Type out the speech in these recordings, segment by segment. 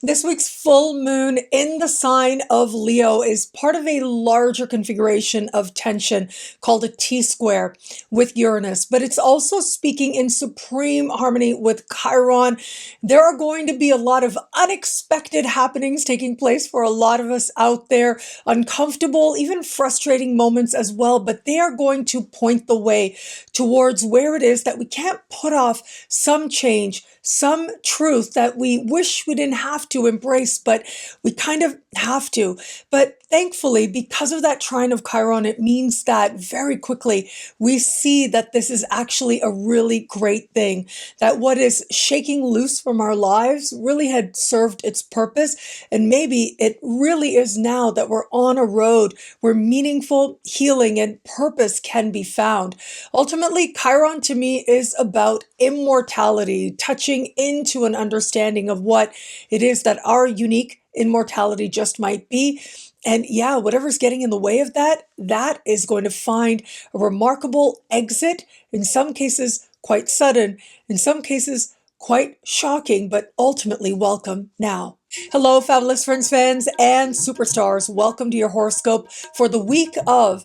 This week's full moon in the sign of Leo is part of a larger configuration of tension called a T-square with Uranus, but it's also speaking in supreme harmony with Chiron. There are going to be a lot of unexpected happenings taking place for a lot of us out there, uncomfortable, even frustrating moments as well, but they are going to point the way towards where it is that we can't put off some change, some truth that we wish we didn't have to embrace, but we kind of have to. But thankfully, because of that trine of Chiron, it means that very quickly we see that this is actually a really great thing, that what is shaking loose from our lives really had served its purpose. And maybe it really is now that we're on a road where meaningful healing and purpose can be found. Ultimately, Chiron to me is about immortality, touching into an understanding of what it is that our unique immortality just might be. And yeah, whatever's getting in the way of that, that is going to find a remarkable exit, in some cases quite sudden, in some cases quite shocking, but ultimately welcome now. Hello, fabulous friends, fans, and superstars. Welcome to your horoscope for the week of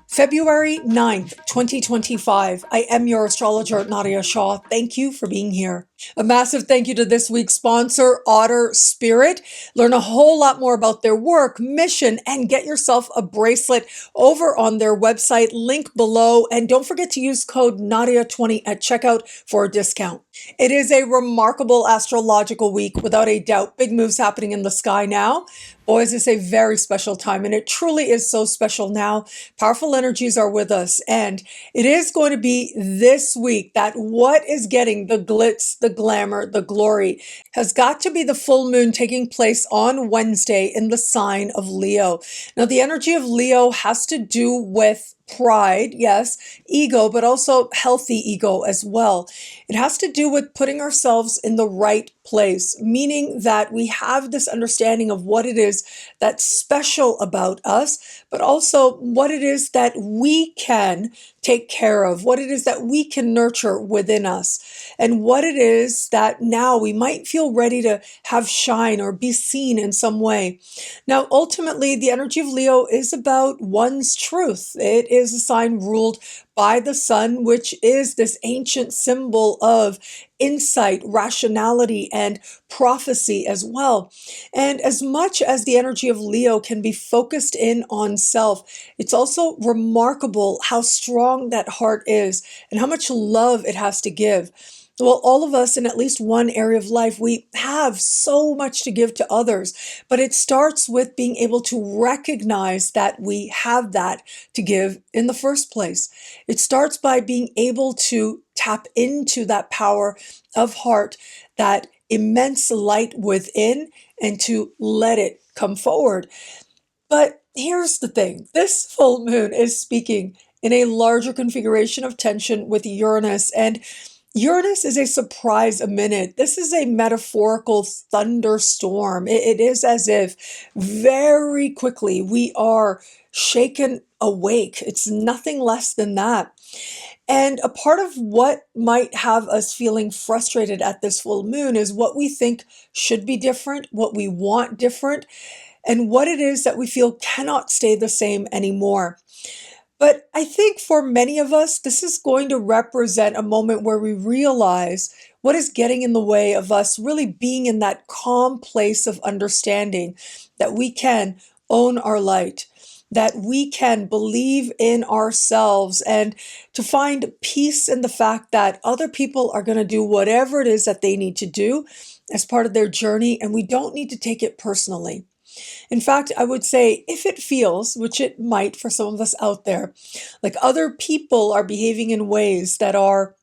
February 9th, 2025. I am your astrologer, Nadiya Shah. Thank you for being here. A massive thank you to this week's sponsor, Otter Spirit. Learn a whole lot more about their work, mission, and get yourself a bracelet over on their website, link below. And don't forget to use code Nadiya20 at checkout for a discount. It is a remarkable astrological week, without a doubt. Big moves happening in the sky now. Boys, it's a very special time, and it truly is so special now. Powerful energies are with us, and it is going to be this week that what is getting the glitz, the glamour, the glory has got to be the full moon taking place on Wednesday in the sign of Leo. Now, the energy of Leo has to do with pride, yes, ego, but also healthy ego as well. It has to do with putting ourselves in the right place, meaning that we have this understanding of what it is that's special about us, but also what it is that we can take care of, what it is that we can nurture within us, and what it is that now we might feel ready to have shine or be seen in some way. Now, ultimately, the energy of Leo is about one's truth. It is a sign ruled by the sun, which is this ancient symbol of insight, rationality, and prophecy as well. And as much as the energy of Leo can be focused in on self, it's also remarkable how strong that heart is and how much love it has to give. Well, all of us in at least one area of life, we have so much to give to others, but it starts with being able to recognize that we have that to give in the first place. It starts by being able to tap into that power of heart, that immense light within, and to let it come forward. But here's the thing. This full moon is speaking in a larger configuration of tension with Uranus, and Uranus is a surprise a minute. This is a metaphorical thunderstorm. It is as if very quickly we are shaken awake. It's nothing less than that. And a part of what might have us feeling frustrated at this full moon is what we think should be different, what we want different, and what it is that we feel cannot stay the same anymore. But I think for many of us, this is going to represent a moment where we realize what is getting in the way of us really being in that calm place of understanding that we can own our light, that we can believe in ourselves, and to find peace in the fact that other people are going to do whatever it is that they need to do as part of their journey, and we don't need to take it personally. In fact, I would say if it feels, which it might for some of us out there, like other people are behaving in ways that are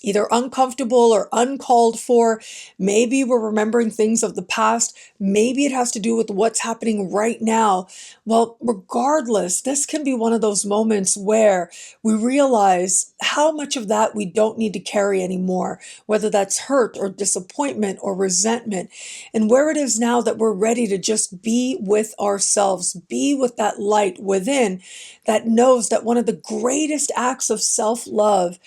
either uncomfortable or uncalled for. Maybe we're remembering things of the past. Maybe it has to do with what's happening right now. Well, regardless, this can be one of those moments where we realize how much of that we don't need to carry anymore, whether that's hurt or disappointment or resentment, and where it is now that we're ready to just be with ourselves, be with that light within that knows that one of the greatest acts of self-love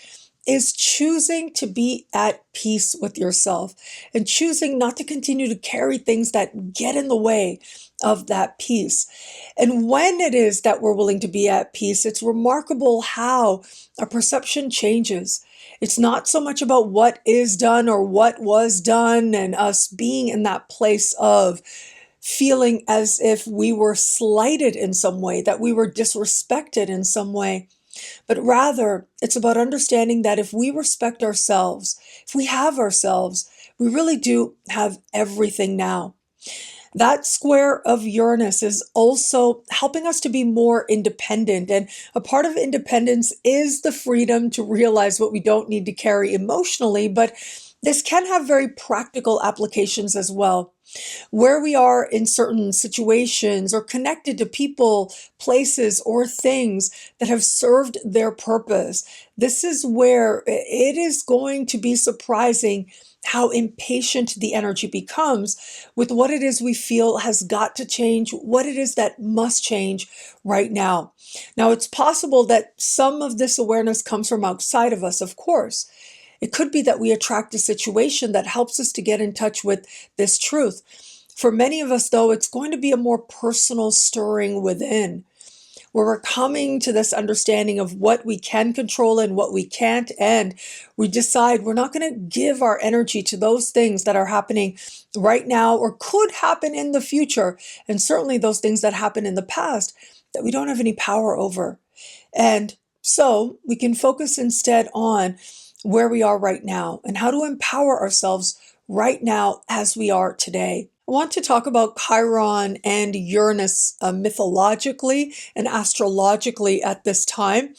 is choosing to be at peace with yourself and choosing not to continue to carry things that get in the way of that peace. And when it is that we're willing to be at peace, it's remarkable how our perception changes. It's not so much about what is done or what was done and us being in that place of feeling as if we were slighted in some way, that we were disrespected in some way. But rather, it's about understanding that if we respect ourselves, if we have ourselves, we really do have everything now. That square of Uranus is also helping us to be more independent. And a part of independence is the freedom to realize what we don't need to carry emotionally, but this can have very practical applications as well. Where we are in certain situations or connected to people, places, or things that have served their purpose, this is where it is going to be surprising how impatient the energy becomes with what it is we feel has got to change, what it is that must change right now. Now, it's possible that some of this awareness comes from outside of us, of course. It could be that we attract a situation that helps us to get in touch with this truth. For many of us, though, it's going to be a more personal stirring within, where we're coming to this understanding of what we can control and what we can't, and we decide we're not going to give our energy to those things that are happening right now or could happen in the future, and certainly those things that happen in the past that we don't have any power over. And so we can focus instead on where we are right now and how to empower ourselves right now as we are today. I want to talk about Chiron and Uranus mythologically and astrologically at this time.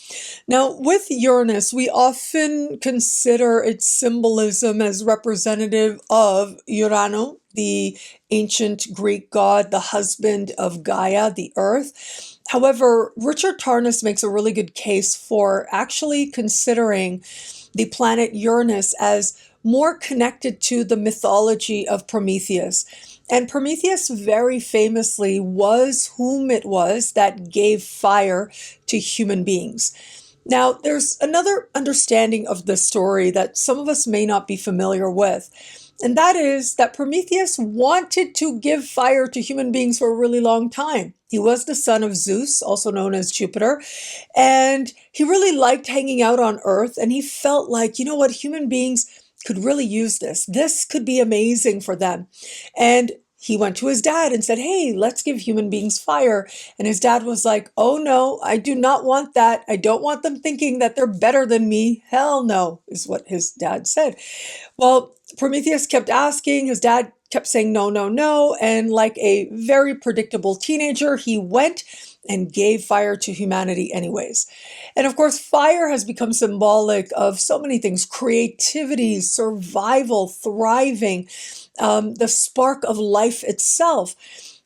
Now, with Uranus, we often consider its symbolism as representative of Uranus, the ancient Greek god, the husband of Gaia, the earth. However, Richard Tarnas makes a really good case for actually considering the planet Uranus as more connected to the mythology of Prometheus. And Prometheus very famously was whom it was that gave fire to human beings. Now, there's another understanding of the story that some of us may not be familiar with. And that is that Prometheus wanted to give fire to human beings for a really long time. He was the son of Zeus, also known as Jupiter, and he really liked hanging out on Earth, and he felt like, you know what, human beings could really use this. This could be amazing for them. And he went to his dad and said, hey, let's give human beings fire. And his dad was like, oh no, I do not want that. I don't want them thinking that they're better than me. Hell no, is what his dad said. Well, Prometheus kept asking, his dad kept saying no, no, no. And like a very predictable teenager, he went and gave fire to humanity anyways. And of course, fire has become symbolic of so many things: creativity, survival, thriving, the spark of life itself.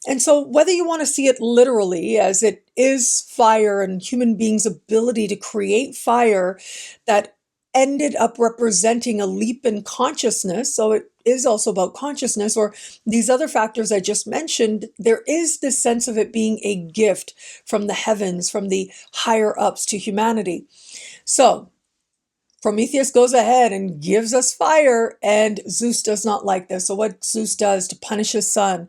And so whether you want to see it literally as it is fire and human beings' ability to create fire that ended up representing a leap in consciousness, so it is also about consciousness, or these other factors I just mentioned, there is this sense of it being a gift from the heavens, from the higher ups to humanity. So Prometheus goes ahead and gives us fire, and Zeus does not like this. So what Zeus does to punish his son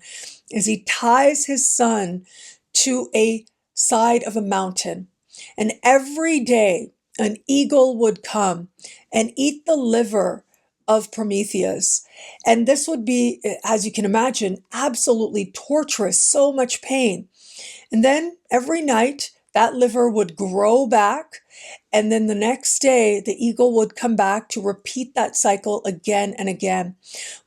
is he ties his son to a side of a mountain, and every day an eagle would come and eat the liver of Prometheus. And this would be, as you can imagine, absolutely torturous, so much pain. And then every night that liver would grow back. And then the next day, the eagle would come back to repeat that cycle again and again.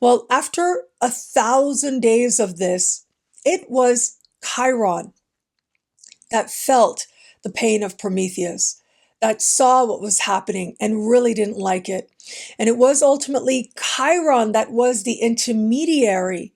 Well, after 1,000 days of this, it was Chiron that felt the pain of Prometheus, that saw what was happening and really didn't like it. And it was ultimately Chiron that was the intermediary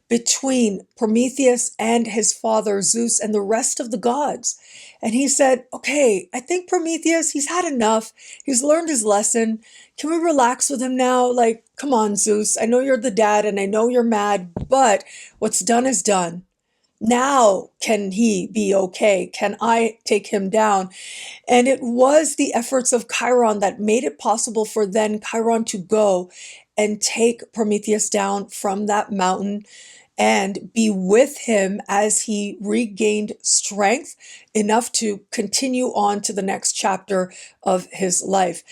between Prometheus and his father Zeus and the rest of the gods. And he said, okay, I think Prometheus, he's had enough. He's learned his lesson. Can we relax with him now? Like, come on, Zeus. I know you're the dad and I know you're mad, but what's done is done. Now, can he be okay? Can I take him down? And it was the efforts of Chiron that made it possible for then Chiron to go and take Prometheus down from that mountain and be with him as he regained strength enough to continue on to the next chapter of his life.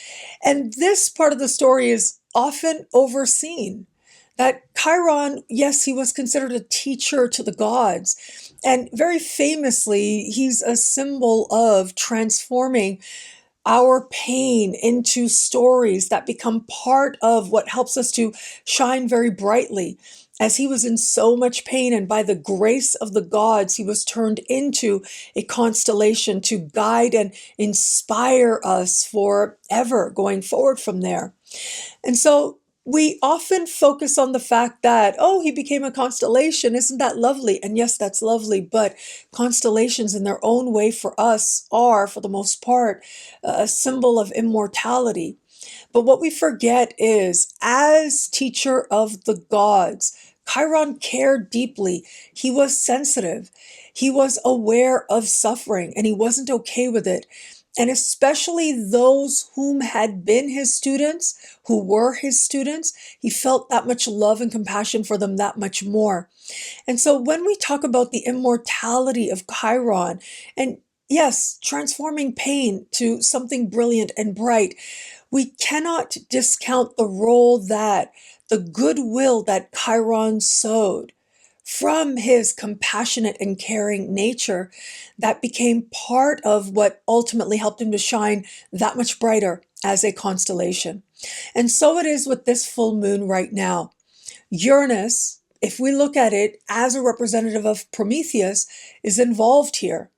And this part of the story is often overseen. That Chiron, yes, he was considered a teacher to the gods. And very famously, he's a symbol of transforming our pain into stories that become part of what helps us to shine very brightly. As he was in so much pain, and by the grace of the gods, he was turned into a constellation to guide and inspire us forever going forward from there. And so we often focus on the fact that, oh, he became a constellation. Isn't that lovely? And yes, that's lovely. But constellations in their own way for us are, for the most part, a symbol of immortality. But what we forget is, as teacher of the gods, Chiron cared deeply. He was sensitive. He was aware of suffering, and he wasn't okay with it. And especially those whom had been his students, who were his students, he felt that much love and compassion for them that much more. And so when we talk about the immortality of Chiron, and yes, transforming pain to something brilliant and bright, we cannot discount the role that the goodwill that Chiron sowed from his compassionate and caring nature that became part of what ultimately helped him to shine that much brighter as a constellation. And so it is with this full moon right now. Uranus, if we look at it as a representative of Prometheus, is involved here.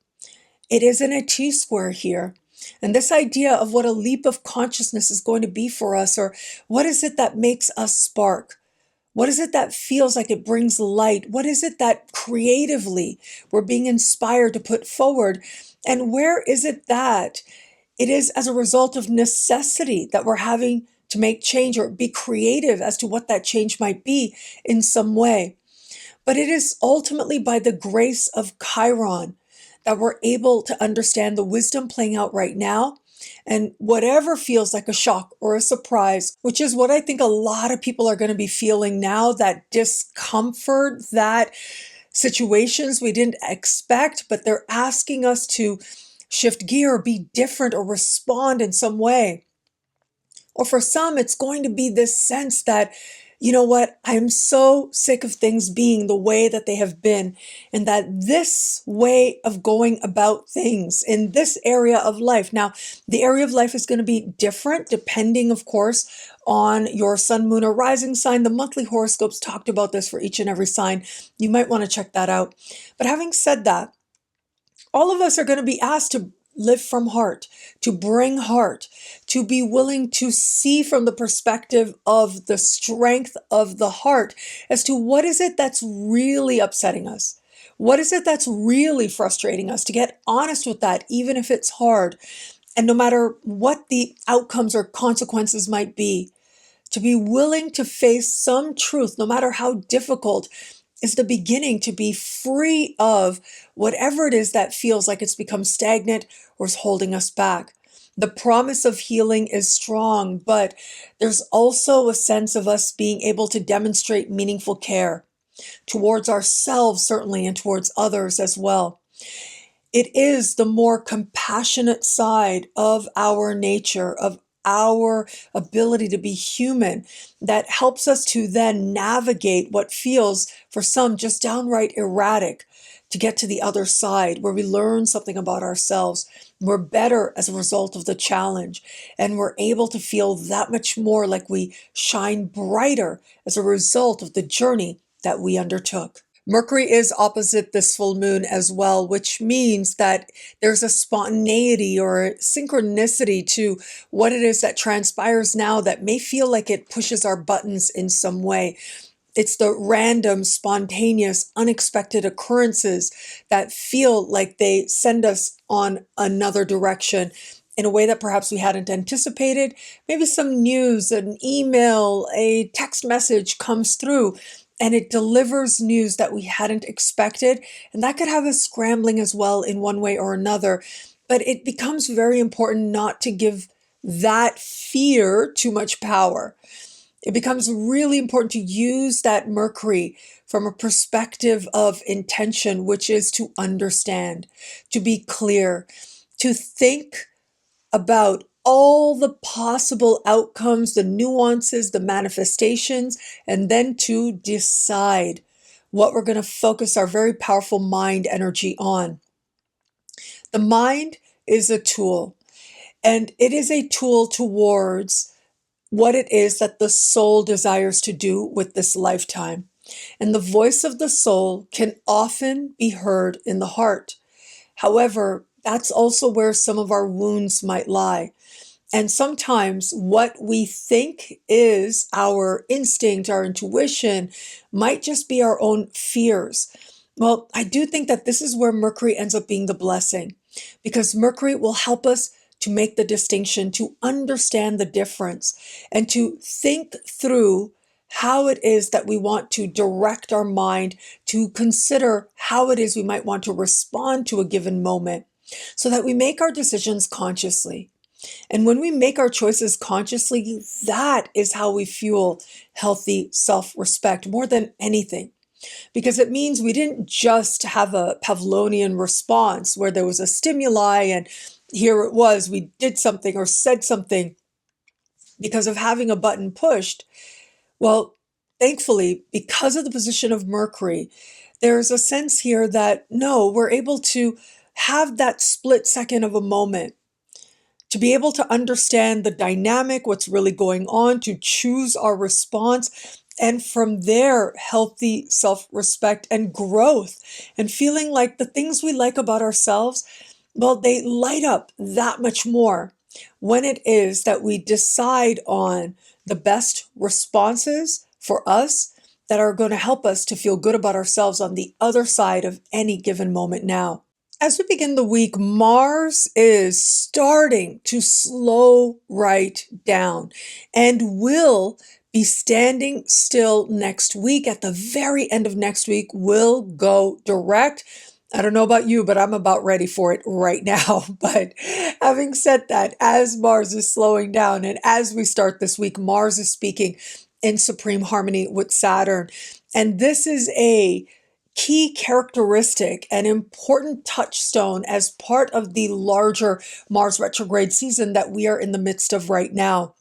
It is in a T-square here. And this idea of what a leap of consciousness is going to be for us, or what is it that makes us spark? What is it that feels like it brings light? What is it that creatively we're being inspired to put forward? And where is it that it is as a result of necessity that we're having to make change or be creative as to what that change might be in some way? But it is ultimately by the grace of Chiron that we're able to understand the wisdom playing out right now, and whatever feels like a shock or a surprise, which is what I think a lot of people are going to be feeling now, that discomfort, that situations we didn't expect, but they're asking us to shift gear or be different or respond in some way. Or for some, it's going to be this sense that, you know what, I'm so sick of things being the way that they have been, and that this way of going about things in this area of life. Now, the area of life is going to be different depending, of course, on your sun, moon, or rising sign. The monthly horoscopes talked about this for each and every sign. You might want to check that out. But having said that, all of us are going to be asked to live from heart, to bring heart, to be willing to see from the perspective of the strength of the heart as to what is it that's really upsetting us? What is it that's really frustrating us? To get honest with that, even if it's hard. And no matter what the outcomes or consequences might be, to be willing to face some truth, no matter how difficult, is the beginning to be free of whatever it is that feels like it's become stagnant or is holding us back. The promise of healing is strong, but there's also a sense of us being able to demonstrate meaningful care towards ourselves, certainly, and towards others as well. It is the more compassionate side of our nature, of our ability to be human, that helps us to then navigate what feels for some just downright erratic, to get to the other side where we learn something about ourselves. We're better as a result of the challenge, and we're able to feel that much more like we shine brighter as a result of the journey that we undertook. Mercury is opposite this full moon as well, which means that there's a spontaneity or a synchronicity to what it is that transpires now that may feel like it pushes our buttons in some way. It's the random, spontaneous, unexpected occurrences that feel like they send us on another direction in a way that perhaps we hadn't anticipated. Maybe some news, an email, a text message comes through, and it delivers news that we hadn't expected. And that could have us scrambling as well in one way or another. But it becomes very important not to give that fear too much power. It becomes really important to use that Mercury from a perspective of intention, which is to understand, to be clear, to think about all the possible outcomes, the nuances, the manifestations, and then to decide what we're going to focus our very powerful mind energy on. The mind is a tool, and it is a tool towards what it is that the soul desires to do with this lifetime. And the voice of the soul can often be heard in the heart. However, that's also where some of our wounds might lie. And sometimes what we think is our instinct, our intuition, might just be our own fears. Well, I do think that this is where Mercury ends up being the blessing, because Mercury will help us to make the distinction, to understand the difference, and to think through how it is that we want to direct our mind, to consider how it is we might want to respond to a given moment, so that we make our decisions consciously. And when we make our choices consciously, that is how we fuel healthy self-respect more than anything. Because it means we didn't just have a Pavlovian response where there was a stimuli and here it was, we did something or said something because of having a button pushed. Well, thankfully, because of the position of Mercury, there's a sense here that no, we're able to have that split second of a moment, to be able to understand the dynamic, what's really going on, to choose our response, and from there, healthy self-respect and growth, and feeling like the things we like about ourselves, well, they light up that much more when it is that we decide on the best responses for us that are going to help us to feel good about ourselves on the other side of any given moment now. As we begin the week, Mars is starting to slow right down and will be standing still next week. At the very end of next week, will go direct. I don't know about you, but I'm about ready for it right now. But having said that, as Mars is slowing down and as we start this week, Mars is speaking in supreme harmony with Saturn. And this is a key characteristic, an important touchstone as part of the larger Mars retrograde season that we are in the midst of right now.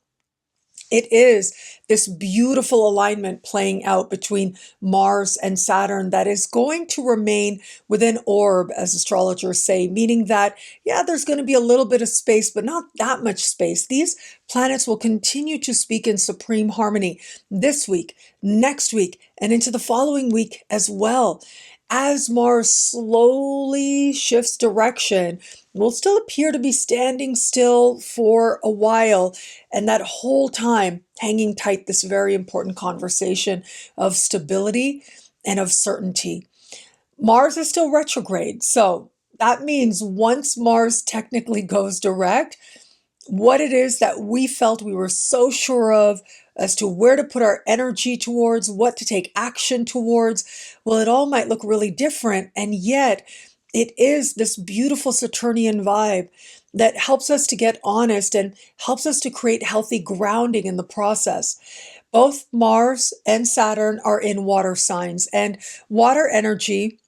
It is this beautiful alignment playing out between Mars and Saturn that is going to remain within orb, as astrologers say, meaning that, yeah, there's going to be a little bit of space, but not that much space. These planets will continue to speak in supreme harmony this week, next week, and into the following week as well. As Mars slowly shifts direction, will still appear to be standing still for a while, and that whole time hanging tight this very important conversation of stability and of certainty. Mars is still retrograde, so that means once Mars technically goes direct, what it is that we felt we were so sure of as to where to put our energy towards, what to take action towards, well, it all might look really different. And yet it is this beautiful Saturnian vibe that helps us to get honest and helps us to create healthy grounding in the process. Both Mars and Saturn are in water signs, and water energy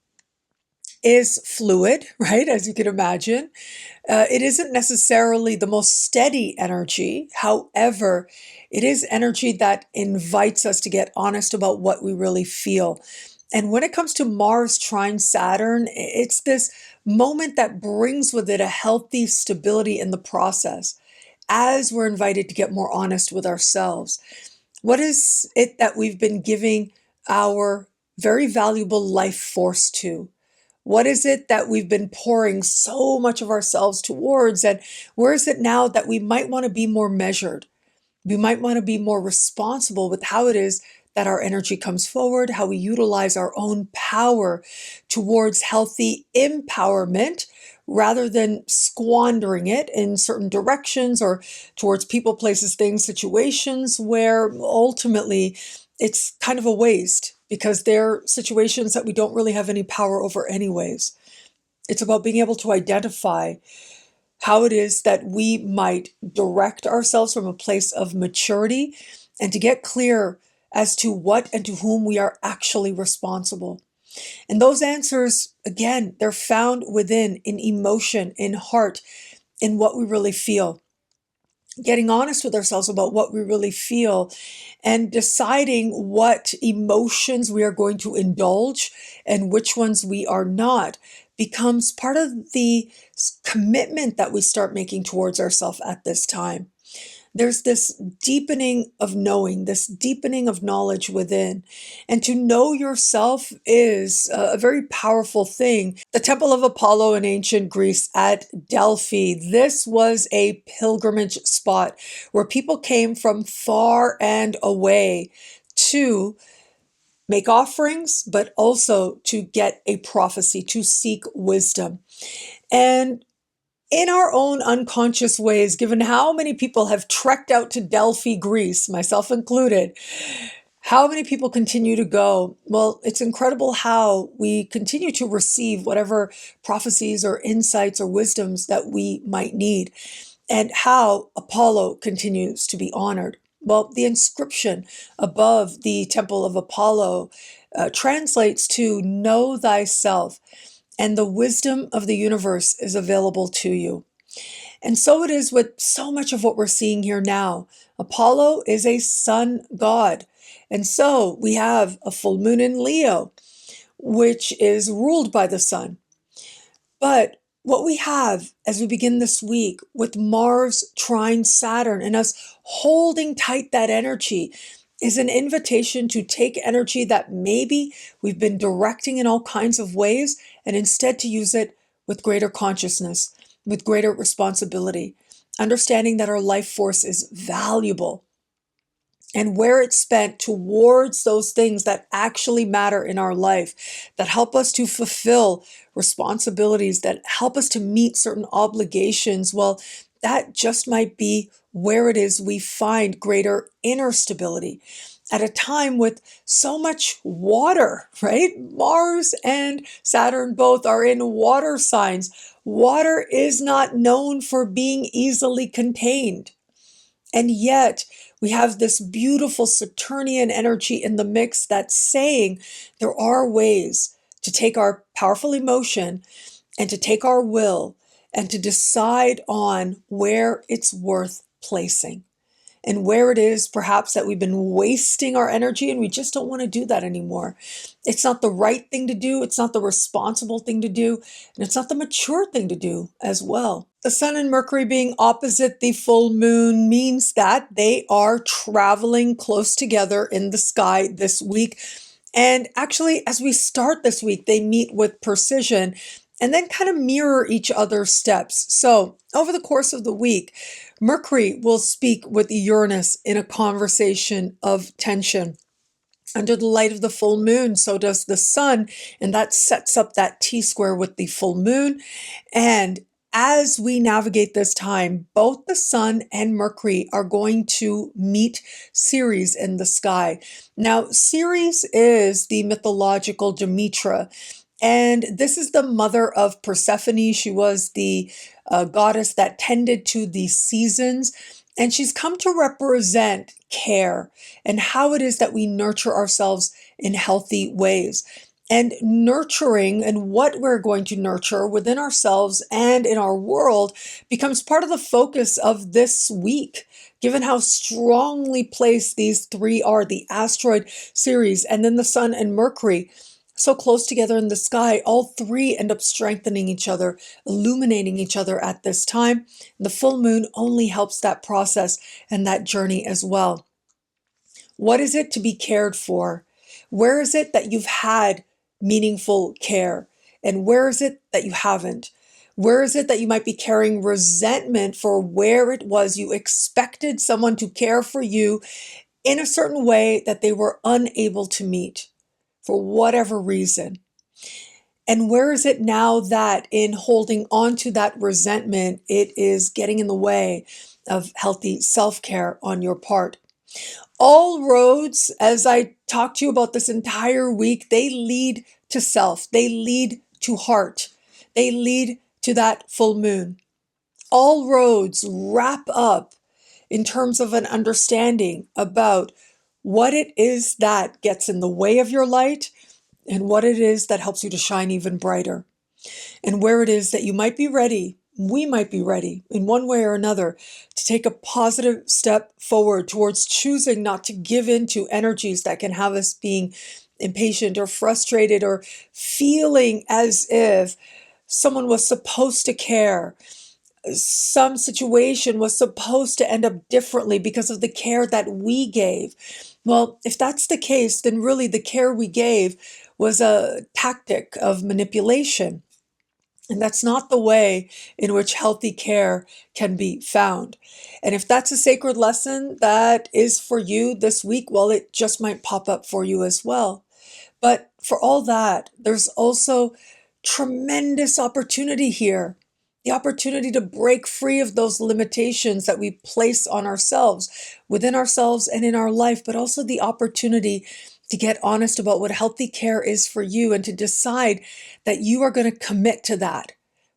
is fluid, right? As you can imagine. It isn't necessarily the most steady energy. However, it is energy that invites us to get honest about what we really feel. And when it comes to Mars trine Saturn, it's this moment that brings with it a healthy stability in the process as we're invited to get more honest with ourselves. What is it that we've been giving our very valuable life force to? What is it that we've been pouring so much of ourselves towards? And where is it now that we might want to be more measured? We might want to be more responsible with how it is that our energy comes forward, how we utilize our own power towards healthy empowerment rather than squandering it in certain directions or towards people, places, things, situations where ultimately it's kind of a waste. because they're situations that we don't really have any power over anyways. It's about being able to identify how it is that we might direct ourselves from a place of maturity and to get clear as to what and to whom we are actually responsible. And those answers, again, they're found within, in emotion, in heart, in what we really feel. Getting honest with ourselves about what we really feel and deciding what emotions we are going to indulge and which ones we are not becomes part of the commitment that we start making towards ourselves at this time. There's this deepening of knowing, this deepening of knowledge within. And to know yourself is a very powerful thing. The Temple of Apollo in ancient Greece at Delphi, this was a pilgrimage spot where people came from far and away to make offerings, but also to get a prophecy, to seek wisdom. And in our own unconscious ways, given how many people have trekked out to Delphi, Greece, myself included, how many people continue to go? Well, it's incredible how we continue to receive whatever prophecies or insights or wisdoms that we might need, and how Apollo continues to be honored. Well, the inscription above the Temple of Apollo translates to "Know thyself, and the wisdom of the universe is available to you." And so it is with so much of what we're seeing here now. Apollo is a sun god. And so we have a full moon in Leo, which is ruled by the sun. But what we have as we begin this week with Mars trine Saturn and us holding tight that energy is an invitation to take energy that maybe we've been directing in all kinds of ways and instead to use it with greater consciousness, with greater responsibility, understanding that our life force is valuable and where it's spent towards those things that actually matter in our life, that help us to fulfill responsibilities, that help us to meet certain obligations. Well, that just might be where it is we find greater inner stability at a time with so much water, right? Mars and Saturn both are in water signs. Water is not known for being easily contained. And yet we have this beautiful Saturnian energy in the mix that's saying there are ways to take our powerful emotion and to take our will and to decide on where it's worth placing and where it is perhaps that we've been wasting our energy and we just don't want to do that anymore. It's not the right thing to do. It's not the responsible thing to do. And it's not the mature thing to do as well. The sun and Mercury being opposite the full moon means that they are traveling close together in the sky this week. And actually, as we start this week, they meet with precision and then kind of mirror each other's steps. So over the course of the week, Mercury will speak with Uranus in a conversation of tension. Under the light of the full moon, so does the sun, and that sets up that T-square with the full moon. And as we navigate this time, both the sun and Mercury are going to meet Ceres in the sky. Now, Ceres is the mythological Demetra, and this is the mother of Persephone. She was the goddess that tended to the seasons. And she's come to represent care and how it is that we nurture ourselves in healthy ways. And nurturing and what we're going to nurture within ourselves and in our world becomes part of the focus of this week, given how strongly placed these three are, the asteroid Ceres and then the sun and Mercury. So close together in the sky, all three end up strengthening each other, illuminating each other at this time. The full moon only helps that process and that journey as well. What is it to be cared for? Where is it that you've had meaningful care? And where is it that you haven't? Where is it that you might be carrying resentment for where it was you expected someone to care for you in a certain way that they were unable to meet? For whatever reason. And where is it now that in holding on to that resentment, it is getting in the way of healthy self-care on your part? All roads, as I talked to you about this entire week, they lead to self, they lead to heart, they lead to that full moon. All roads wrap up in terms of an understanding about what it is that gets in the way of your light and what it is that helps you to shine even brighter, and where it is that you might be ready, we might be ready in one way or another to take a positive step forward towards choosing not to give in to energies that can have us being impatient or frustrated or feeling as if someone was supposed to care, some situation was supposed to end up differently because of the care that we gave. Well, if that's the case, then really the care we gave was a tactic of manipulation. And that's not the way in which healthy care can be found. And if that's a sacred lesson that is for you this week, well, it just might pop up for you as well. But for all that, there's also tremendous opportunity here. The opportunity to break free of those limitations that we place on ourselves, within ourselves and in our life, but also the opportunity to get honest about what healthy care is for you and to decide that you are going to commit to that.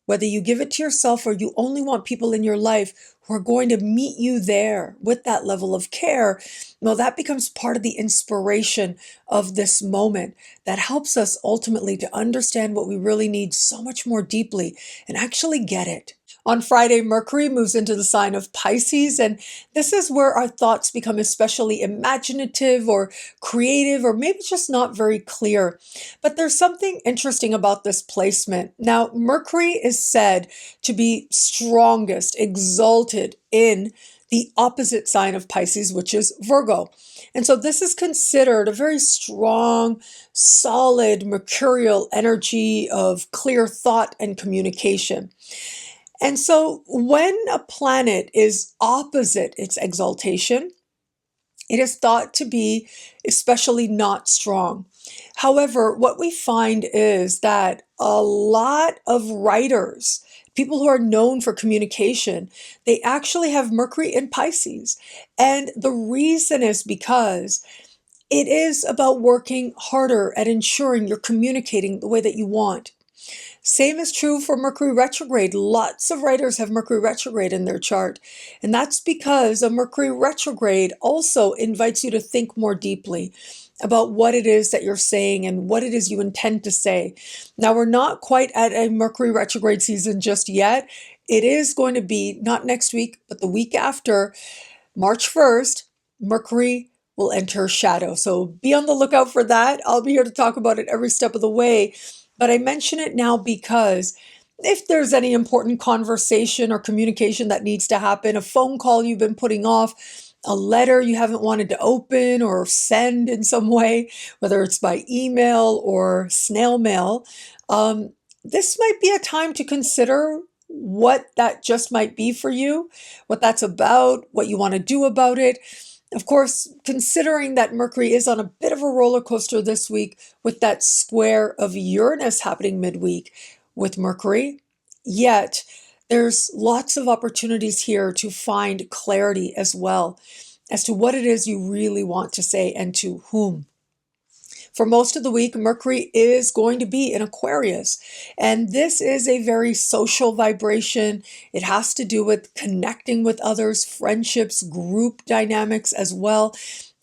Whether you give it to yourself or you only want people in your life who are going to meet you there with that level of care, well, that becomes part of the inspiration of this moment that helps us ultimately to understand what we really need so much more deeply and actually get it. On Friday, Mercury moves into the sign of Pisces, and this is where our thoughts become especially imaginative or creative, or maybe just not very clear. But there's something interesting about this placement. Now, Mercury is said to be strongest, exalted in the opposite sign of Pisces, which is Virgo. And so this is considered a very strong, solid, mercurial energy of clear thought and communication. And so when a planet is opposite its exaltation, it is thought to be especially not strong. However, what we find is that a lot of writers, people who are known for communication, they actually have Mercury in Pisces. And the reason is because it is about working harder at ensuring you're communicating the way that you want. Same is true for Mercury retrograde. Lots of writers have Mercury retrograde in their chart. And that's because a Mercury retrograde also invites you to think more deeply about what it is that you're saying and what it is you intend to say. Now, we're not quite at a Mercury retrograde season just yet. It is going to be not next week, but the week after, March 1st, Mercury will enter shadow. So be on the lookout for that. I'll be here to talk about it every step of the way. But I mention it now because if there's any important conversation or communication that needs to happen, a phone call you've been putting off, a letter you haven't wanted to open or send in some way, whether it's by email or snail mail, this might be a time to consider what that just might be for you, what that's about, what you want to do about it. Of course, considering that Mercury is on a bit of a roller coaster this week with that square of Uranus happening midweek with Mercury, yet there's lots of opportunities here to find clarity as well as to what it is you really want to say and to whom. For most of the week, Mercury is going to be in Aquarius, and this is a very social vibration. It has to do with connecting with others, friendships, group dynamics as well.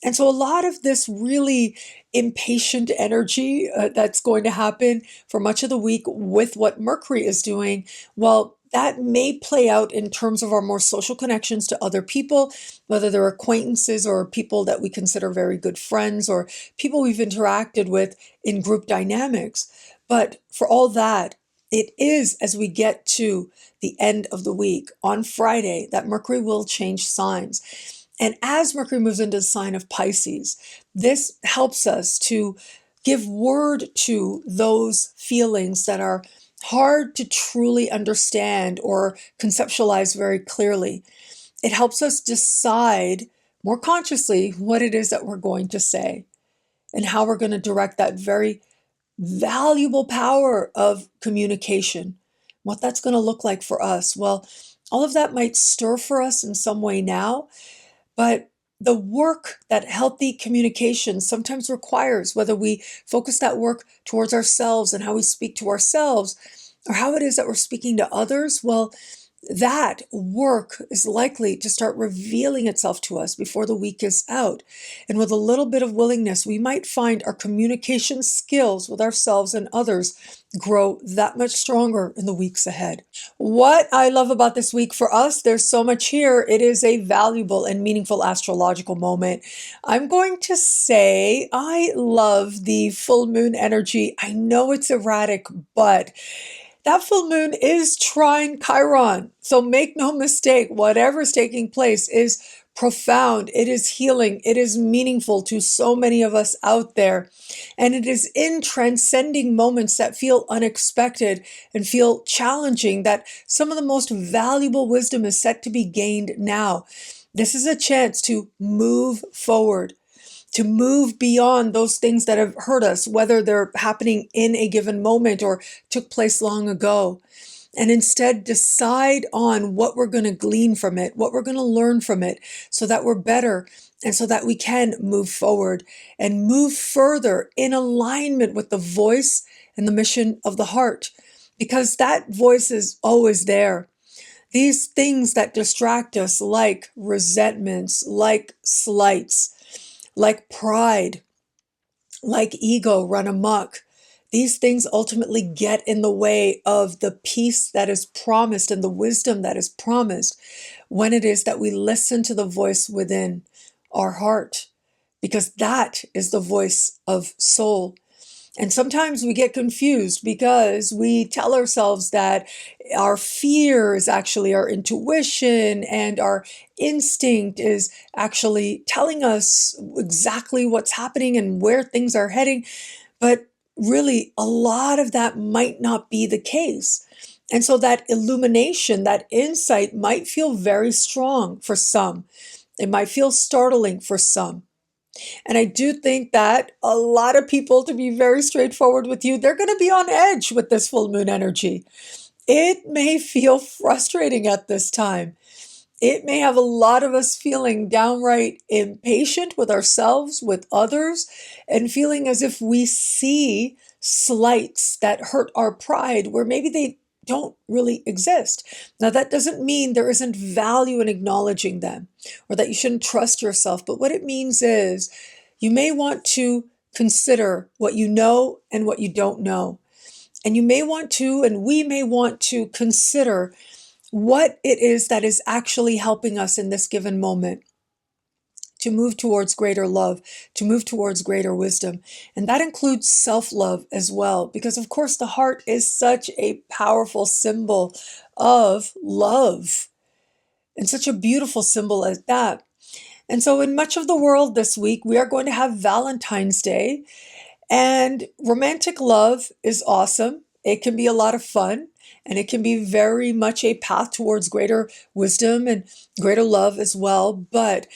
And so a lot of this really impatient energy that's going to happen for much of the week with what Mercury is doing, well, that may play out in terms of our more social connections to other people, whether they're acquaintances or people that we consider very good friends or people we've interacted with in group dynamics. But for all that, it is as we get to the end of the week on Friday that Mercury will change signs. And as Mercury moves into the sign of Pisces, this helps us to give word to those feelings that are hard to truly understand or conceptualize very clearly. It helps us decide more consciously what it is that we're going to say and how we're going to direct that very valuable power of communication, what that's going to look like for us. Well, all of that might stir for us in some way now, but the work that healthy communication sometimes requires, whether we focus that work towards ourselves and how we speak to ourselves, or how it is that we're speaking to others, well, that work is likely to start revealing itself to us before the week is out. And with a little bit of willingness, we might find our communication skills with ourselves and others grow that much stronger in the weeks ahead. What I love about this week for us, there's so much here. It is a valuable and meaningful astrological moment. I'm going to say I love the full moon energy. I know it's erratic, but that full moon is trine Chiron. So make no mistake, whatever's taking place is profound. It is healing. It is meaningful to so many of us out there. And it is in transcending moments that feel unexpected and feel challenging that some of the most valuable wisdom is set to be gained now. This is a chance to move forward, to move beyond those things that have hurt us, whether they're happening in a given moment or took place long ago, and instead decide on what we're going to glean from it, what we're going to learn from it, so that we're better and so that we can move forward and move further in alignment with the voice and the mission of the heart, because that voice is always there. These things that distract us, like resentments, like slights, like pride, like ego run amok, these things ultimately get in the way of the peace that is promised and the wisdom that is promised when it is that we listen to the voice within our heart, because that is the voice of soul. And sometimes we get confused because we tell ourselves that our fear is actually our intuition and our instinct is actually telling us exactly what's happening and where things are heading. But really, a lot of that might not be the case. And so that illumination, that insight might feel very strong for some. It might feel startling for some. And I do think that a lot of people, to be very straightforward with you, they're going to be on edge with this full moon energy. It may feel frustrating at this time. It may have a lot of us feeling downright impatient with ourselves, with others, and feeling as if we see slights that hurt our pride where maybe they don't really exist. Now, that doesn't mean there isn't value in acknowledging them or that you shouldn't trust yourself. But what it means is you may want to consider what you know and what you don't know. And you may want to, and we may want to consider what it is that is actually helping us in this given moment to move towards greater love, to move towards greater wisdom. And that includes self-love as well, because of course the heart is such a powerful symbol of love and such a beautiful symbol as that. And so in much of the world this week, we are going to have Valentine's Day, and romantic love is awesome. It can be a lot of fun, and it can be very much a path towards greater wisdom and greater love as well. But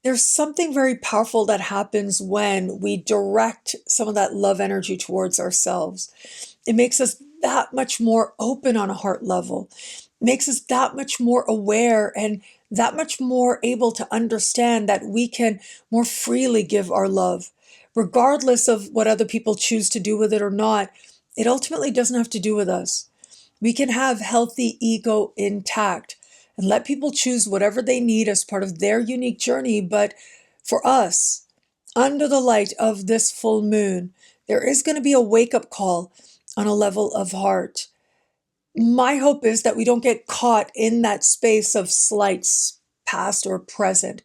there's something very powerful that happens when we direct some of that love energy towards ourselves. It makes us that much more open on a heart level, makes us that much more aware and that much more able to understand that we can more freely give our love, regardless of what other people choose to do with it or not. It ultimately doesn't have to do with us. We can have healthy ego intact and let people choose whatever they need as part of their unique journey. But for us, under the light of this full moon, there is going to be a wake-up call on a level of heart. My hope is that we don't get caught in that space of slights, past or present,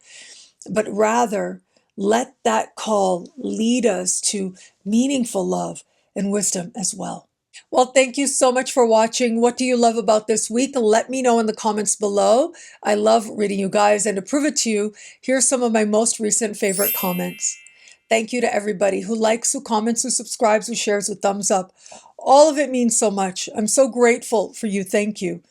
but rather let that call lead us to meaningful love and wisdom as well. Well, thank you so much for watching. What do you love about this week? Let me know in the comments below. I love reading you guys, and to prove it to you, here's some of my most recent favorite comments. Thank you to everybody who likes, who comments, who subscribes, who shares, who thumbs up. All of it means so much. I'm so grateful for you. Thank you.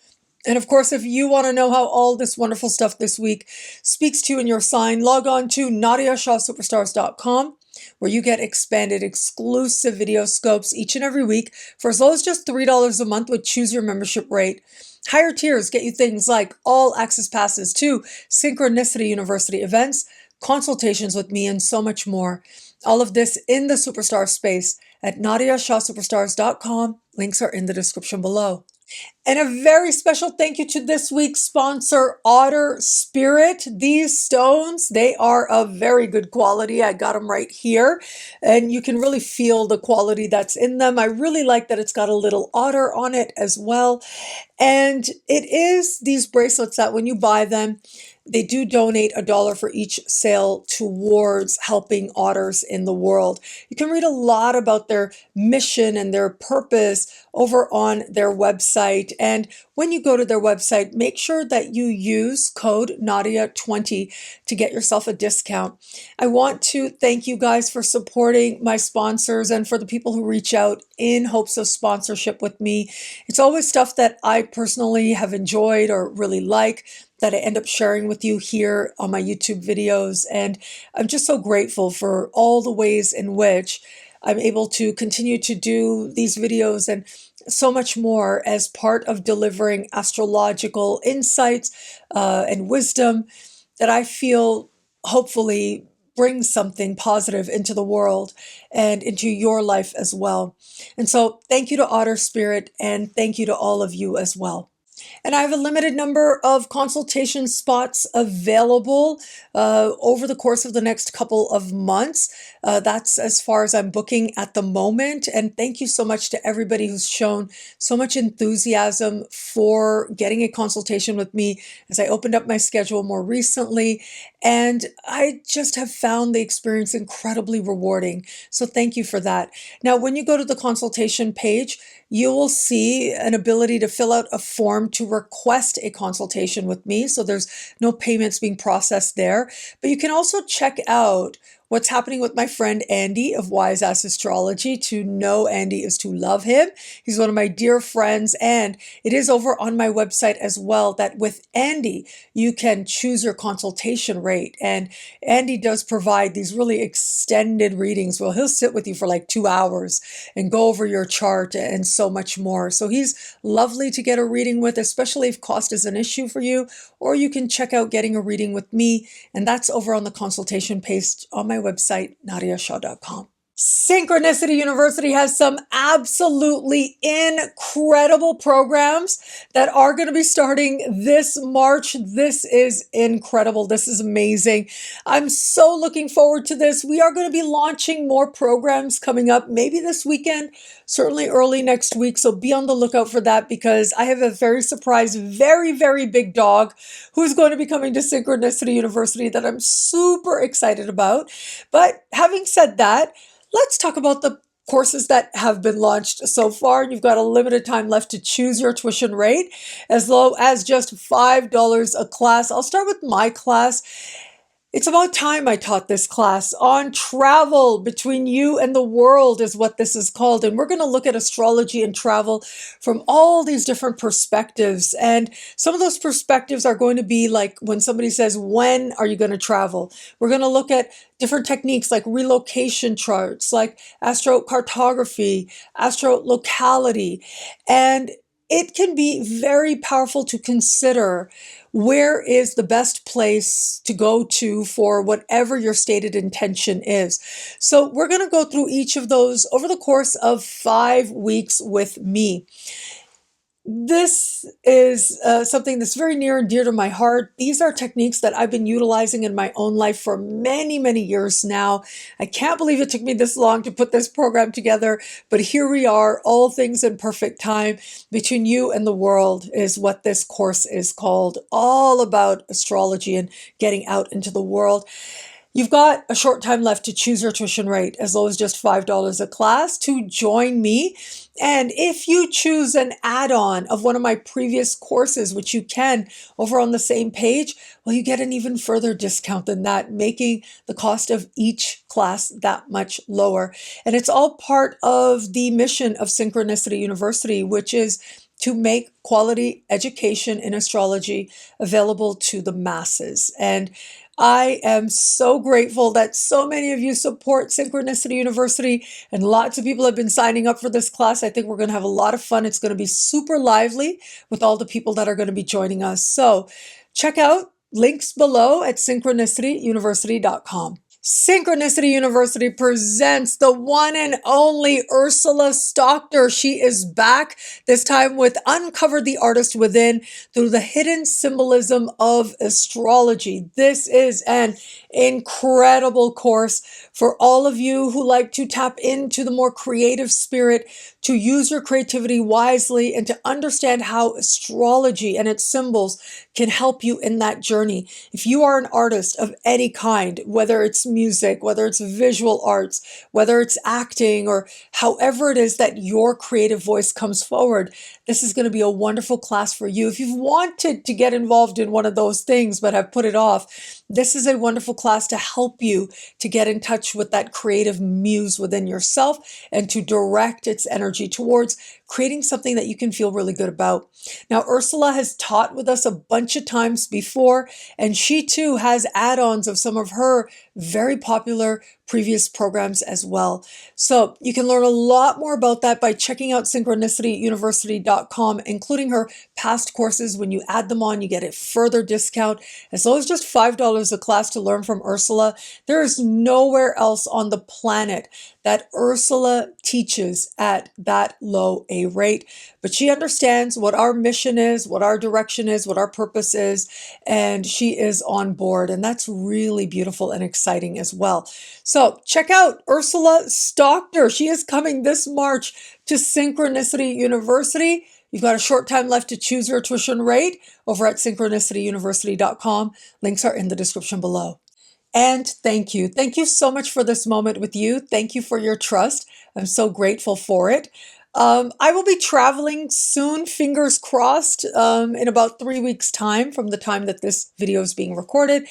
And of course, if you want to know how all this wonderful stuff this week speaks to you in your sign, log on to NadiyaShahSuperstars.com, where you get expanded exclusive video scopes each and every week for as low as just $3 a month with choose your membership rate. Higher tiers get you things like all access passes to Synchronicity University events, consultations with me, and so much more. All of this in the superstar space at NadiyaShahSuperstars.com. Links are in the description below. And a very special thank you to this week's sponsor, Otter Spirit. These stones, they are of very good quality. I got them right here, and you can really feel the quality that's in them. I really like that it's got a little otter on it as well. And it is these bracelets that when you buy them, they do donate $1 for each sale towards helping otters in the world. You can read a lot about their mission and their purpose over on their website. And when you go to their website, make sure that you use code Nadiya20 to get yourself a discount. I want to thank you guys for supporting my sponsors and for the people who reach out in hopes of sponsorship with me. It's always stuff that I personally have enjoyed or really like, that I end up sharing with you here on my YouTube videos. And I'm just so grateful for all the ways in which I'm able to continue to do these videos and so much more as part of delivering astrological insights and wisdom that I feel hopefully brings something positive into the world and into your life as well. And so thank you to Otter Spirit, and thank you to all of you as well. And I have a limited number of consultation spots available over the course of the next couple of months. That's as far as I'm booking at the moment. And thank you so much to everybody who's shown so much enthusiasm for getting a consultation with me as I opened up my schedule more recently. And I just have found the experience incredibly rewarding. So thank you for that. Now, when you go to the consultation page, you will see an ability to fill out a form to request a consultation with me. So there's no payments being processed there. But you can also check out what's happening with my friend Andy of Wise Ass Astrology. To know Andy is to love him. He's one of my dear friends, and it is over on my website as well that with Andy, you can choose your consultation rate. And Andy does provide these really extended readings. Well, he'll sit with you for like 2 hours and go over your chart and so much more. So he's lovely to get a reading with, especially if cost is an issue for you. Or you can check out getting a reading with me, and that's over on the consultation page on my website, NadiyaShah.com. Synchronicity University has some absolutely incredible programs that are going to be starting this March. This is incredible. This is amazing. I'm so looking forward to this. We are going to be launching more programs coming up, maybe this weekend, certainly early next week. So be on the lookout for that, because I have a very surprise, very, very big dog who's going to be coming to Synchronicity University that I'm super excited about. But having said that, let's talk about the courses that have been launched so far. You've got a limited time left to choose your tuition rate, as low as just $5 a class. I'll start with my class. It's about time I taught this class on travel between you and the world is what this is called. And we're going to look at astrology and travel from all these different perspectives. And some of those perspectives are going to be like when somebody says, when are you going to travel? We're going to look at different techniques like relocation charts, like astrocartography, astrolocality. And it can be very powerful to consider where is the best place to go to for whatever your stated intention is. So we're going to go through each of those over the course of 5 weeks with me. This is something that's very near and dear to my heart. These are techniques that I've been utilizing in my own life for many, many years now. I can't believe it took me this long to put this program together, but here we are, all things in perfect time. Between you and the world is what this course is called, all about astrology and getting out into the world. You've got a short time left to choose your tuition rate, as low as just $5 a class, to join me. And if you choose an add-on of one of my previous courses, which you can over on the same page, well, you get an even further discount than that, making the cost of each class that much lower. And it's all part of the mission of Synchronicity University, which is to make quality education in astrology available to the masses. And I am so grateful that so many of you support Synchronicity University, and lots of people have been signing up for this class. I think we're going to have a lot of fun. It's going to be super lively with all the people that are going to be joining us. So check out Links below at synchronicityuniversity.com. Synchronicity University presents the one and only Ursula STOCKDER. She is back, this time with Uncover the Artist Within through the hidden symbolism of astrology. This is an incredible course for all of you who like to tap into the more creative spirit, to use your creativity wisely, and to understand how astrology and its symbols can help you in that journey. If you are an artist of any kind, whether it's music, whether it's visual arts, whether it's acting, or however it is that your creative voice comes forward, this is going to be a wonderful class for you. If you've wanted to get involved in one of those things but have put it off, this is a wonderful class to help you to get in touch with that creative muse within yourself and to direct its energy towards creating something that you can feel really good about. Now, Ursula has taught with us a bunch of times before, and she too has add-ons of some of her very popular previous programs as well. So you can learn a lot more about that by checking out synchronicityuniversity.com, including her past courses. When you add them on, you get a further discount. As low as just $5 a class to learn from Ursula. There is nowhere else on the planet that Ursula teaches at that low a rate. But she understands what our mission is, what our direction is, what our purpose is, and she is on board. And that's really beautiful and exciting as well. So check out Ursula STOCKDER. She is coming this March to Synchronicity University. You've got a short time left to choose your tuition rate over at synchronicityuniversity.com. Links are in the description below. And thank you. Thank you so much for this moment with you. Thank you for your trust. I'm so grateful for it. I will be traveling soon, fingers crossed, in about 3 weeks' time from the time that this video is being recorded.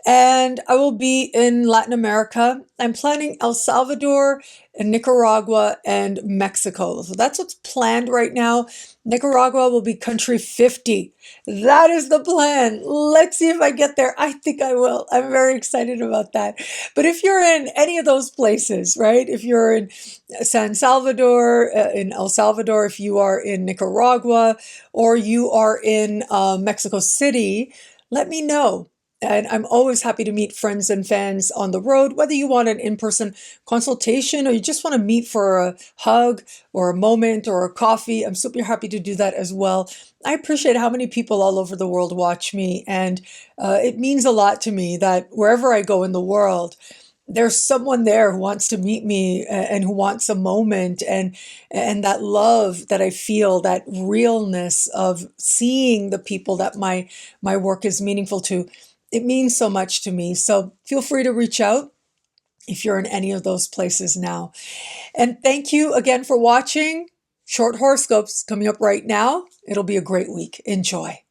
And I will be in Latin America. I'm planning El Salvador and Nicaragua and Mexico. So that's what's planned right now. Nicaragua will be country 50. That is the plan. Let's see if I get there. I think I will. I'm very excited about that. But if you're in any of those places, right? If you're in San Salvador, in El Salvador, if you are in Nicaragua, or you are in Mexico City, let me know. And I'm always happy to meet friends and fans on the road, whether you want an in-person consultation or you just want to meet for a hug or a moment or a coffee. I'm super happy to do that as well. I appreciate how many people all over the world watch me, and it means a lot to me that wherever I go in the world, there's someone there who wants to meet me and who wants a moment, and that love that I feel, that realness of seeing the people that my work is meaningful to. It means so much to me. So feel free to reach out if you're in any of those places now. And thank you again for watching. Short horoscopes coming up right now. It'll be a great week. Enjoy.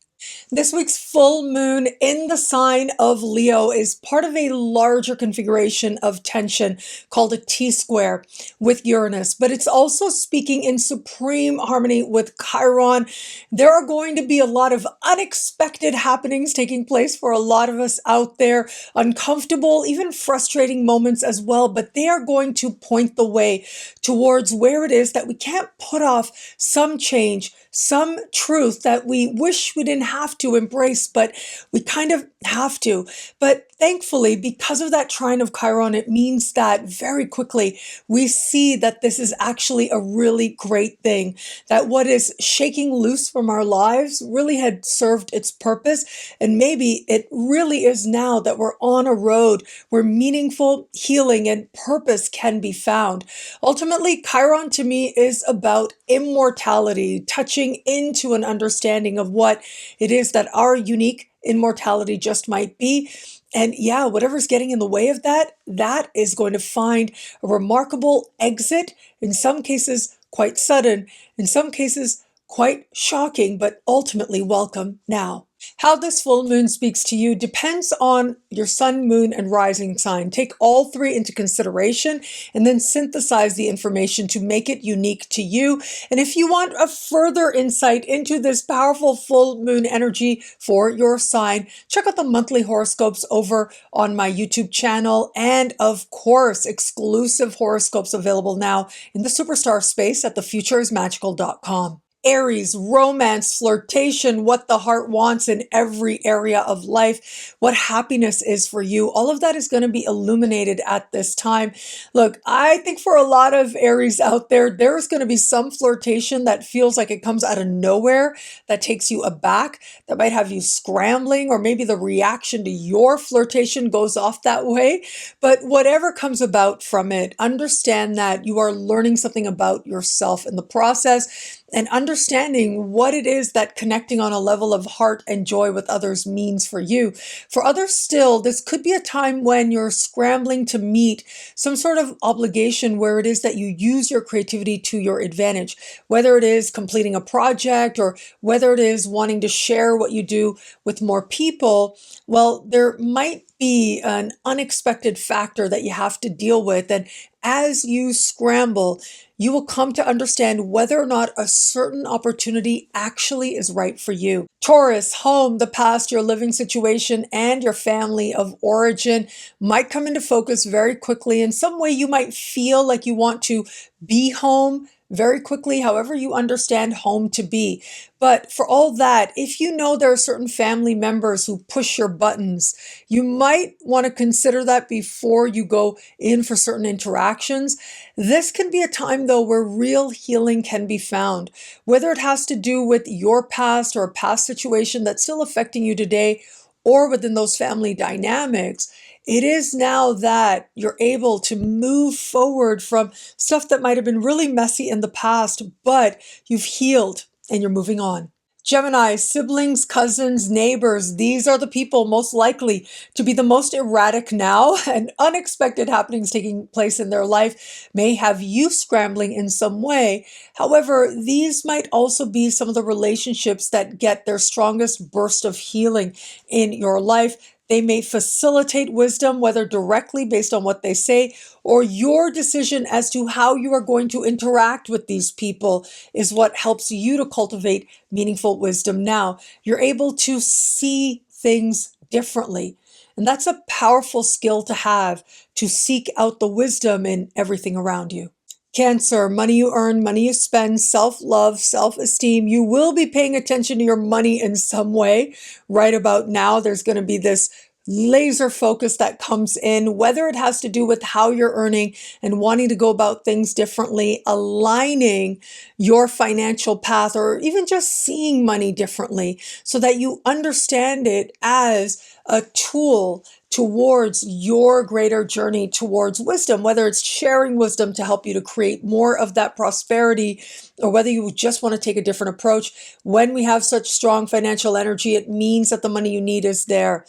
This week's full moon in the sign of Leo is part of a larger configuration of tension called a T-square with Uranus, but it's also speaking in supreme harmony with Chiron. There are going to be a lot of unexpected happenings taking place for a lot of us out there, uncomfortable, even frustrating moments as well, but they are going to point the way towards where it is that we can't put off some change, some truth that we wish we didn't have to embrace, but we kind of have to. But thankfully, because of that trine of Chiron, it means that very quickly we see that this is actually a really great thing, that what is shaking loose from our lives really had served its purpose. And maybe it really is now that we're on a road where meaningful healing and purpose can be found. Ultimately, Chiron to me is about immortality, touching into an understanding of what it is that our unique immortality just might be. And yeah, whatever's getting in the way of that, that is going to find a remarkable exit, in some cases quite sudden, in some cases quite shocking, but ultimately welcome now. How this full moon speaks to you depends on your sun, moon, and rising sign. Take all three into consideration and then synthesize the information to make it unique to you. And if you want a further insight into this powerful full moon energy for your sign, check out the monthly horoscopes over on my YouTube channel. And of course, exclusive horoscopes available now in the superstar space at thefutureismagical.com. Aries, romance, flirtation, what the heart wants in every area of life, what happiness is for you. All of that is going to be illuminated at this time. Look, I think for a lot of Aries out there, there's going to be some flirtation that feels like it comes out of nowhere, that takes you aback, that might have you scrambling, or maybe the reaction to your flirtation goes off that way. But whatever comes about from it, understand that you are learning something about yourself in the process, and understanding what it is that connecting on a level of heart and joy with others means for you. For others still, this could be a time when you're scrambling to meet some sort of obligation where it is that you use your creativity to your advantage, whether it is completing a project or whether it is wanting to share what you do with more people. Well, there might be an unexpected factor that you have to deal with. And as you scramble, you will come to understand whether or not a certain opportunity actually is right for you. Taurus, home, the past, your living situation, and your family of origin might come into focus very quickly. In some way, you might feel like you want to be home very quickly, however you understand home to be. But for all that, if you know there are certain family members who push your buttons, you might want to consider that before you go in for certain interactions. This can be a time, though, where real healing can be found, whether it has to do with your past or a past situation that's still affecting you today, or within those family dynamics. It is now that you're able to move forward from stuff that might have been really messy in the past, but you've healed and you're moving on. Gemini, siblings, cousins, neighbors, these are the people most likely to be the most erratic now, and unexpected happenings taking place in their life may have you scrambling in some way. However, these might also be some of the relationships that get their strongest burst of healing in your life. They may facilitate wisdom, whether directly based on what they say, or your decision as to how you are going to interact with these people is what helps you to cultivate meaningful wisdom now. You're able to see things differently. And that's a powerful skill to have, to seek out the wisdom in everything around you. Cancer, money you earn, money you spend, self-love, self-esteem. You will be paying attention to your money in some way. Right about now, there's going to be this laser focus that comes in, whether it has to do with how you're earning and wanting to go about things differently, aligning your financial path, or even just seeing money differently so that you understand it as a tool towards your greater journey towards wisdom, whether it's sharing wisdom to help you to create more of that prosperity, or whether you just want to take a different approach. When we have such strong financial energy, it means that the money you need is there.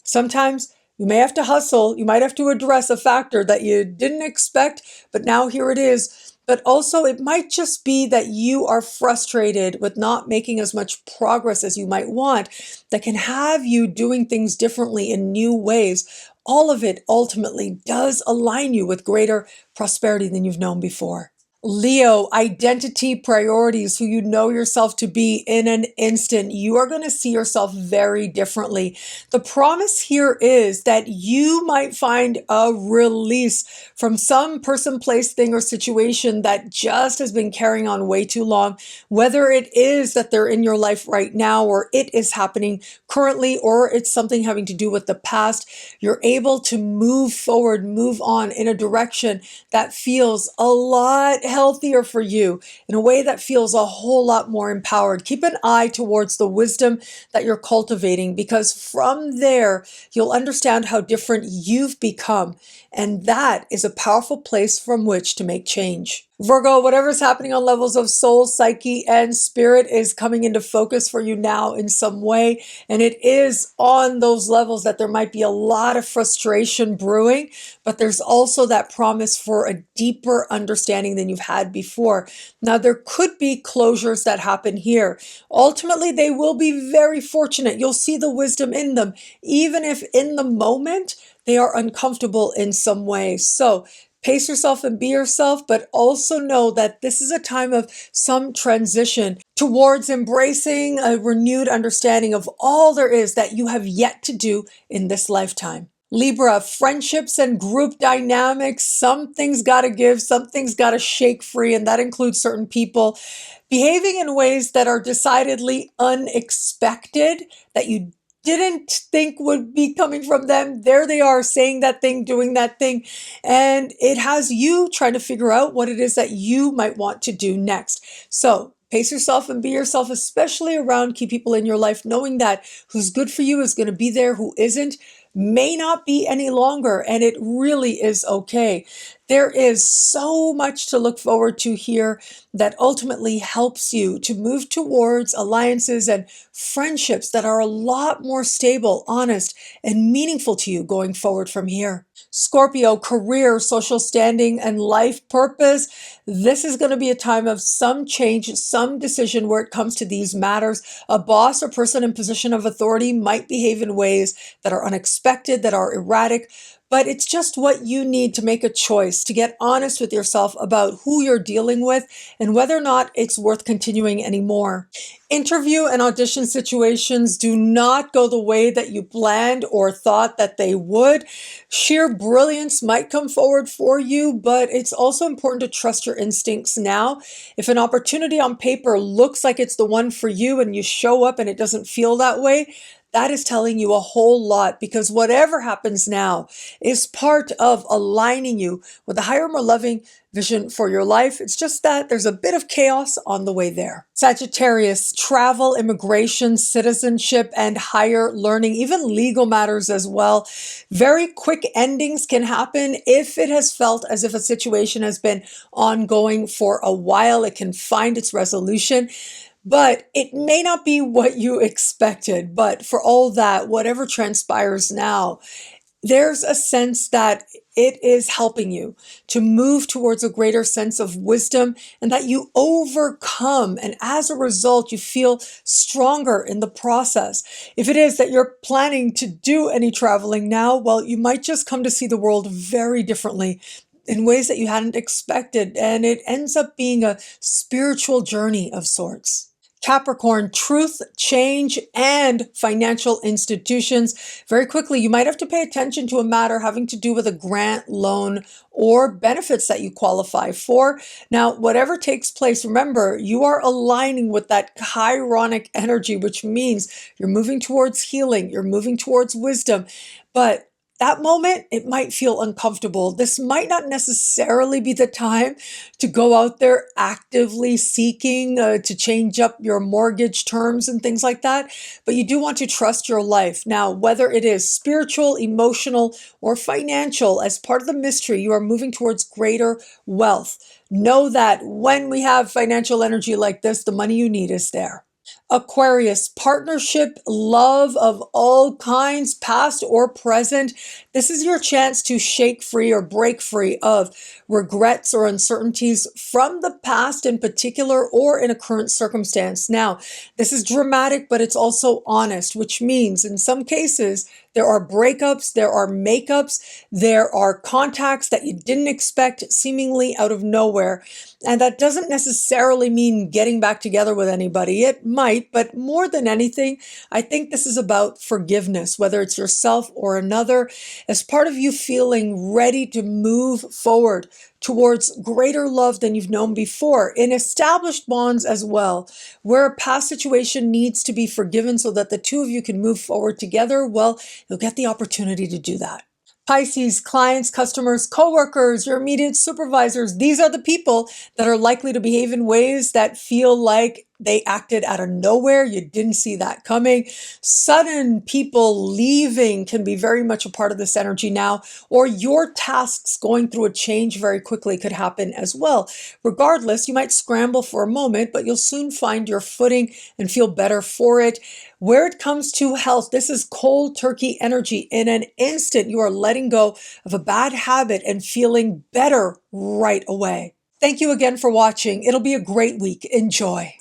Sometimes you may have to hustle. You might have to address a factor that you didn't expect, but now here it is. But also, it might just be that you are frustrated with not making as much progress as you might want, that can have you doing things differently in new ways. All of it ultimately does align you with greater prosperity than you've known before. Leo, identity, priorities, who you know yourself to be in an instant. You are going to see yourself very differently. The promise here is that you might find a release from some person, place, thing, or situation that just has been carrying on way too long, whether it is that they're in your life right now, or it is happening currently, or it's something having to do with the past. You're able to move forward, move on in a direction that feels a lot healthier for you, in a way that feels a whole lot more empowered. Keep an eye towards the wisdom that you're cultivating, because from there, you'll understand how different you've become. And that is a powerful place from which to make change. Virgo, whatever's happening on levels of soul, psyche, and spirit is coming into focus for you now in some way. And it is on those levels that there might be a lot of frustration brewing, but there's also that promise for a deeper understanding than you've had before. Now, there could be closures that happen here. Ultimately, they will be very fortunate. You'll see the wisdom in them, even if in the moment they are uncomfortable in some way. So pace yourself and be yourself, but also know that this is a time of some transition towards embracing a renewed understanding of all there is that you have yet to do in this lifetime. Libra, friendships and group dynamics. Something's got to give, something's got to shake free, and that includes certain people behaving in ways that are decidedly unexpected, that you didn't think would be coming from them. There they are saying that thing, doing that thing. And it has you trying to figure out what it is that you might want to do next. So pace yourself and be yourself, especially around key people in your life, knowing that who's good for you is going to be there, who isn't may not be any longer, and it really is okay. There is so much to look forward to here that ultimately helps you to move towards alliances and friendships that are a lot more stable, honest, and meaningful to you going forward from here. Scorpio, career, social standing, and life purpose. This is going to be a time of some change, some decision where it comes to these matters. A boss or person in position of authority might behave in ways that are unexpected, that are erratic, but it's just what you need to make a choice, to get honest with yourself about who you're dealing with and whether or not it's worth continuing anymore. Interview and audition situations do not go the way that you planned or thought that they would. Sheer brilliance might come forward for you, but it's also important to trust your instincts now. If an opportunity on paper looks like it's the one for you and you show up and it doesn't feel that way, that is telling you a whole lot, because whatever happens now is part of aligning you with a higher, more loving vision for your life. It's just that there's a bit of chaos on the way there. Sagittarius, travel, immigration, citizenship, and higher learning, even legal matters as well. Very quick endings can happen if it has felt as if a situation has been ongoing for a while. It can find its resolution. But it may not be what you expected. But for all that, whatever transpires now, there's a sense that it is helping you to move towards a greater sense of wisdom and that you overcome. And as a result, you feel stronger in the process. If it is that you're planning to do any traveling now, well, you might just come to see the world very differently in ways that you hadn't expected. And it ends up being a spiritual journey of sorts. Capricorn, truth, change, and financial institutions. Very quickly, you might have to pay attention to a matter having to do with a grant, loan, or benefits that you qualify for. Now, whatever takes place, remember, you are aligning with that chironic energy, which means you're moving towards healing, you're moving towards wisdom. But that moment, it might feel uncomfortable. This might not necessarily be the time to go out there actively seeking to change up your mortgage terms and things like that. But you do want to trust your life. Now, whether it is spiritual, emotional, or financial, as part of the mystery, you are moving towards greater wealth. Know that when we have financial energy like this, the money you need is there. Aquarius, partnership, love of all kinds, past or present. This is your chance to shake free or break free of regrets or uncertainties from the past in particular or in a current circumstance. Now, this is dramatic, but it's also honest, which means in some cases, there are breakups, there are makeups, there are contacts that you didn't expect seemingly out of nowhere. And that doesn't necessarily mean getting back together with anybody. It might, but more than anything, I think this is about forgiveness, whether it's yourself or another, as part of you feeling ready to move forward towards greater love than you've known before, in established bonds as well, where a past situation needs to be forgiven so that the two of you can move forward together. Well, you'll get the opportunity to do that. Pisces, clients, customers, coworkers, your immediate supervisors, these are the people that are likely to behave in ways that feel like they acted out of nowhere. You didn't see that coming. Sudden people leaving can be very much a part of this energy now, or your tasks going through a change very quickly could happen as well. Regardless, you might scramble for a moment, but you'll soon find your footing and feel better for it. Where it comes to health, this is cold turkey energy. In an instant, you are letting go of a bad habit and feeling better right away. Thank you again for watching. It'll be a great week. Enjoy.